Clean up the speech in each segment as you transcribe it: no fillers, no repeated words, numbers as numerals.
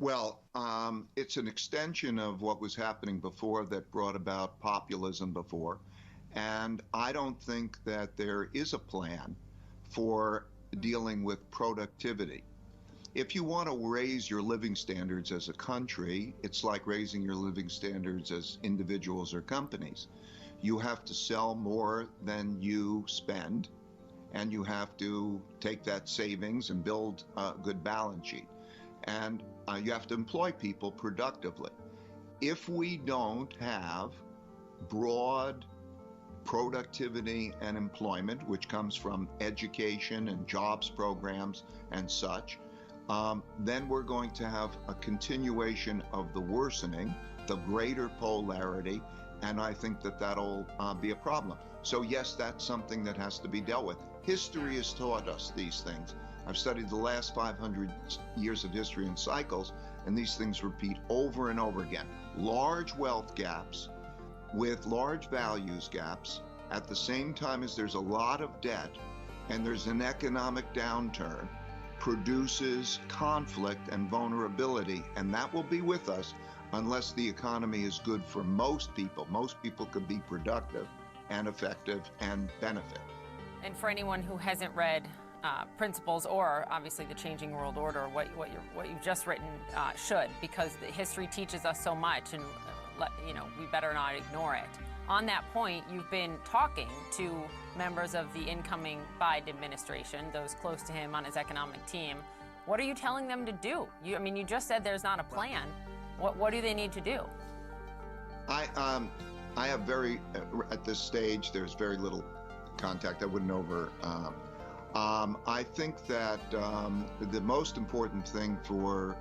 Well, it's an extension of what was happening before that brought about populism before. And I don't think that there is a plan for dealing with productivity. If you want to raise your living standards as a country, it's like raising your living standards as individuals or companies. You have to sell more than you spend, and you have to take that savings and build a good balance sheet. And you have to employ people productively. If we don't have broad productivity and employment, which comes from education and jobs programs and such, then we're going to have a continuation of the worsening, the greater polarity, and I think that that'll be a problem. So yes, that's something that has to be dealt with. History has taught us these things. I've studied the last 500 years of history in cycles, and these things repeat over and over again. Large wealth gaps with large values gaps at the same time as there's a lot of debt and there's an economic downturn produces conflict and vulnerability, and that will be with us unless the economy is good for most people. Most people could be productive and effective and benefit. And for anyone who hasn't read Principles or obviously The Changing World Order, what you've just written should, because the history teaches us so much, and we better not ignore it. On that point, you've been talking to members of the incoming Biden administration, those close to him on his economic team. What are you telling them to do? You just said there's not a plan. What do they need to do? I have at this stage, there's very little contact. I wouldn't I think that the most important thing for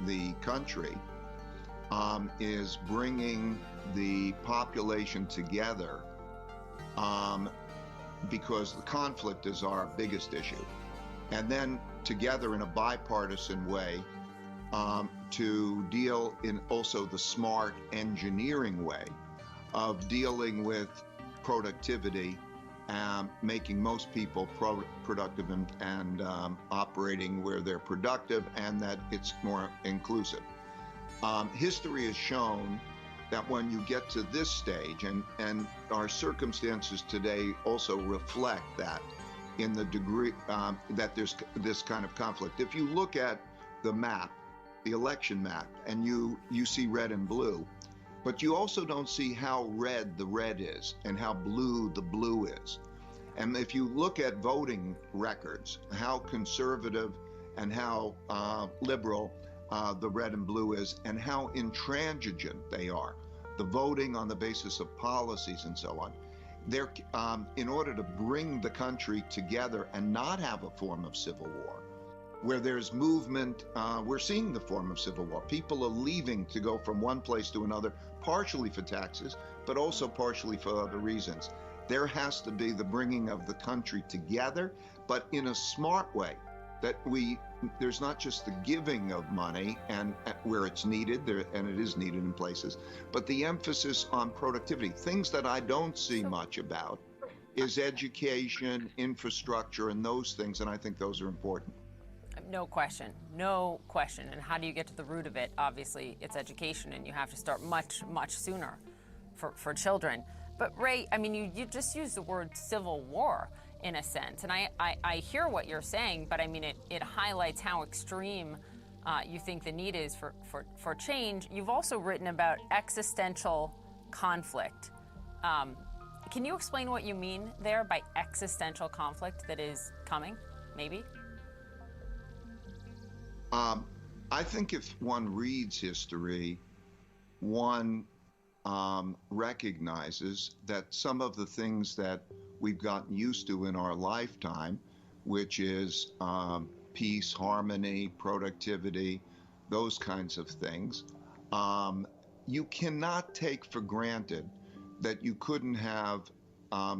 the country is bringing the population together, because the conflict is our biggest issue. And then together in a bipartisan way to deal in also the smart engineering way of dealing with productivity, making most people productive and operating where they're productive, and that it's more inclusive. History has shown that when you get to this stage, and our circumstances today also reflect that in the degree that there's this kind of conflict. If you look at the map, the election map, and you see red and blue, but you also don't see how red the red is and how blue the blue is. And if you look at voting records, how conservative and how liberal the red and blue is, and how intransigent they are, the voting on the basis of policies and so on. They're, in order to bring the country together and not have a form of civil war, where there's movement, we're seeing the form of civil war. People are leaving to go from one place to another, partially for taxes, but also partially for other reasons. There has to be the bringing of the country together, but in a smart way, that there's not just the giving of money and where it's needed, and it is needed in places, but the emphasis on productivity. Things that I don't see much about is education, infrastructure, and those things, and I think those are important. No question. And how do you get to the root of it? Obviously, it's education, and you have to start much, much sooner for children. But Ray, you just used the word civil war in a sense, and I hear what you're saying, but it highlights how extreme you think the need is for change. You've also written about existential conflict. Can you explain what you mean there by existential conflict that is coming, maybe? I think if one reads history, one recognizes that some of the things that we've gotten used to in our lifetime, which is peace, harmony, productivity, those kinds of things, you cannot take for granted that you couldn't have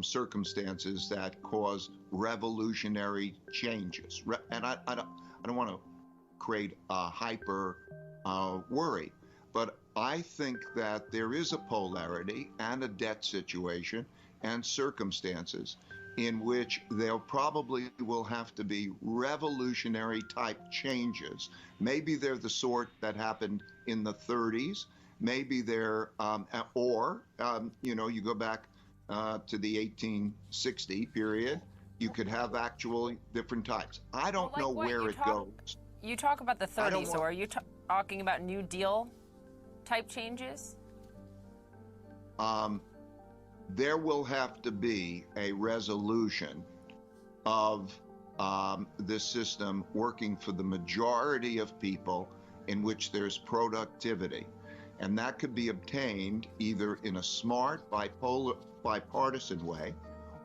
circumstances that cause revolutionary changes. And I don't want to create a hyper worry, but I think that there is a polarity and a debt situation and circumstances, in which there probably will have to be revolutionary type changes. Maybe they're the sort that happened in the 30s. Maybe they're, you go back to the 1860 period, you could have actually different types. I don't know where it goes. You talk about the 30s, so are you talking about New Deal type changes? There will have to be a resolution of this system working for the majority of people in which there's productivity. And that could be obtained either in a smart, bipartisan way,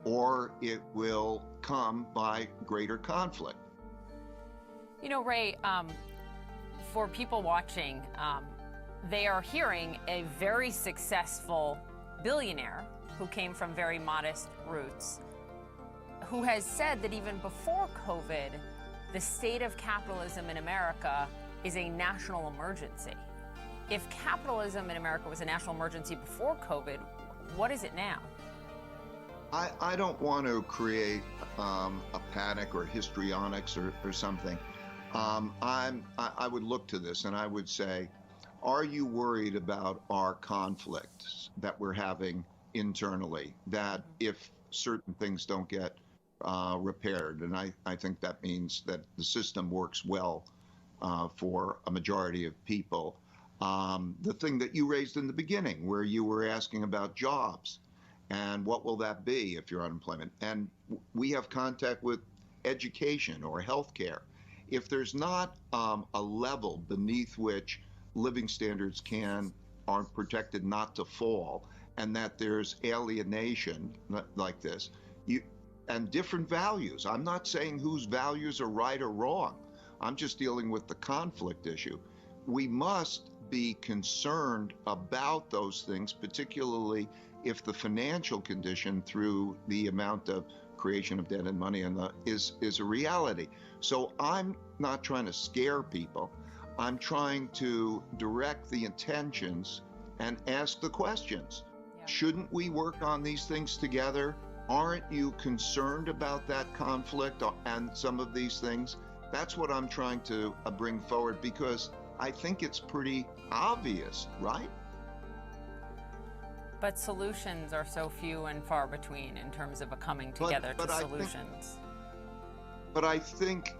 or it will come by greater conflict. You know, Ray, for people watching, they are hearing a very successful billionaire who came from very modest roots, who has said that even before COVID, the state of capitalism in America is a national emergency. If capitalism in America was a national emergency before COVID, what is it now? I don't want to create a panic or histrionics or something. I would look to this and I would say, are you worried about our conflicts that we're having internally, that if certain things don't get repaired, and I think that means that the system works well for a majority of people. The thing that you raised in the beginning, where you were asking about jobs, and what will that be if you're unemployment? And we have contact with education or healthcare. If there's not a level beneath which living standards aren't protected not to fall, and that there's alienation like this, and different values. I'm not saying whose values are right or wrong. I'm just dealing with the conflict issue. We must be concerned about those things, particularly if the financial condition through the amount of creation of debt and money is a reality. So I'm not trying to scare people. I'm trying to direct the intentions and ask the questions. Yeah. Shouldn't we work on these things together? Aren't you concerned about that conflict and some of these things? That's what I'm trying to bring forward, because I think it's pretty obvious, right? But solutions are so few and far between in terms of a coming together to solutions. But I think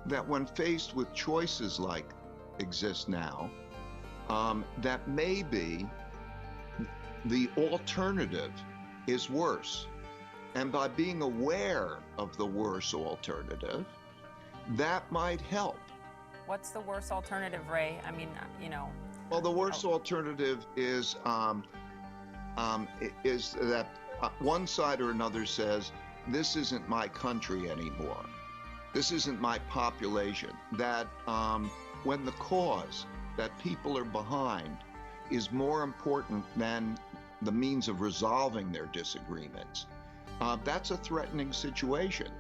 that when faced with choices like exist now, that maybe the alternative is worse. And by being aware of the worse alternative, that might help. What's the worst alternative, Ray? I mean, Well, the worst alternative is that one side or another says, this isn't my country anymore. This isn't my population. That when the cause that people are behind is more important than the means of resolving their disagreements, that's a threatening situation.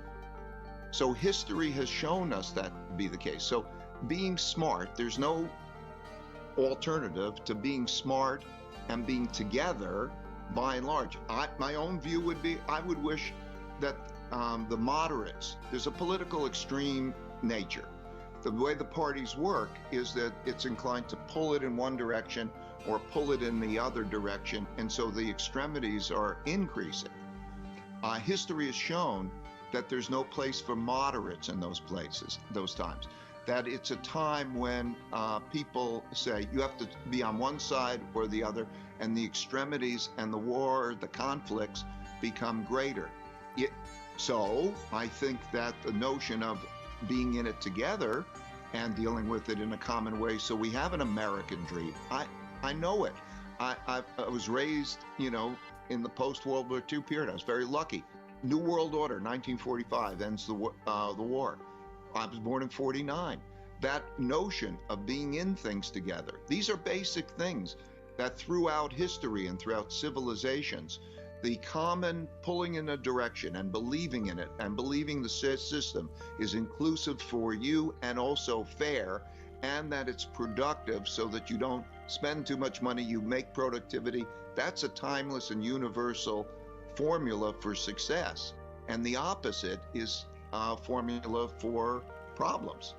So history has shown us that to be the case. So being smart, there's no alternative to being smart and being together by and large. My own view would be, I would wish that the moderates, there's a political extreme nature. The way the parties work is that it's inclined to pull it in one direction or pull it in the other direction, and so the extremities are increasing. History has shown that there's no place for moderates in those places, those times. That it's a time when people say you have to be on one side or the other, and the extremities and the war, the conflicts become greater. So I think that the notion of being in it together and dealing with it in a common way, so we have an American dream. I know it. I was raised, in the post-World War II period. I was very lucky. New World Order, 1945, ends the war. I was born in 49. That notion of being in things together, these are basic things that throughout history and throughout civilizations, the common pulling in a direction and believing in it and believing the system is inclusive for you and also fair, and that it's productive so that you don't spend too much money, you make productivity. That's a timeless and universal formula for success. And the opposite is formula for problems.